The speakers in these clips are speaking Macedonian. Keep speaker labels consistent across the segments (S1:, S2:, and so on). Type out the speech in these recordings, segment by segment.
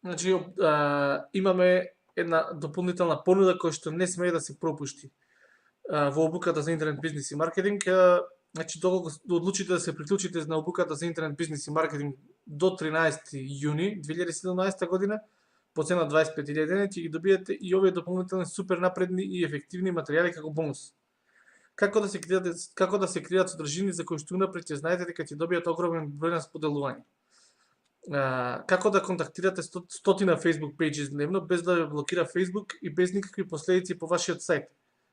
S1: Значи, имаме една дополнителна понуда која што не смее да се пропушти во обуката за интернет бизнис и маркетинг. Значи, доколку одлучите да се приклучите на обуката за интернет бизнис и маркетинг до 13 јуни 2017 година, по цена 25.000 ќе ги добиете и овие дополнителни супер напредни и ефективни материјали како бонус. Како да се креират содржини за кои што унапред ќе знаете дека ќе добијат огромен број на споделување. Како да контактирате стотина Facebook pages дневно без да ве блокира Facebook и без никакви последици по вашиот сајт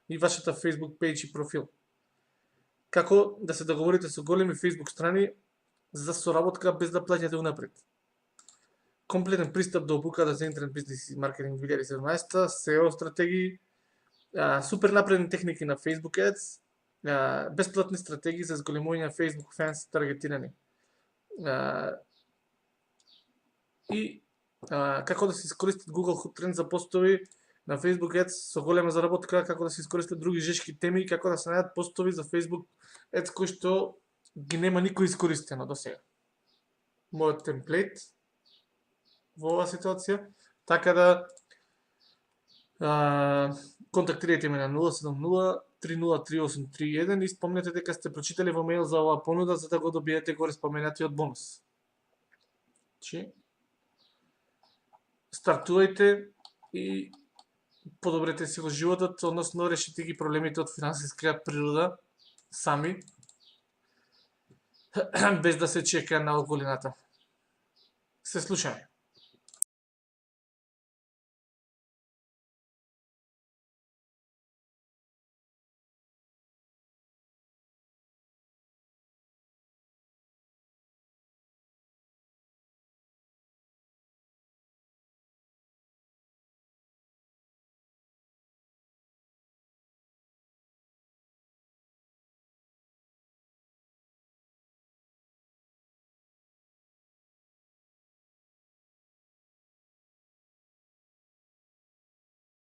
S1: и вашата Facebook page и профил. Како да се договорите со големи Facebook страни за соработка без да плаќате унапред. Комплетен пристап до обуката за интернет бизнис и маркетинг 2017, SEO стратегии, супер напредни техники на Facebook Ads, бесплатни стратегии за зголемување на Facebook fans таргетирани. И како да се искористат Google Trend за постови на Facebook Ads со голема заработка, како да се искористат други жешки теми и како да се најдат постови за Facebook Ads кои што ги нема никој искористено до сега. Мојот темплейт во оваа ситуација, така да контактирајте ме на 070 303 831 и спомнете дека сте прочитали во мејл за оваа понуда за да го добиете горе споменатиот бонус. Стартувајте и подобрете си го животот, односно решите ги проблемите од финансиска природа сами, без да се чека на околината. Се слушаме.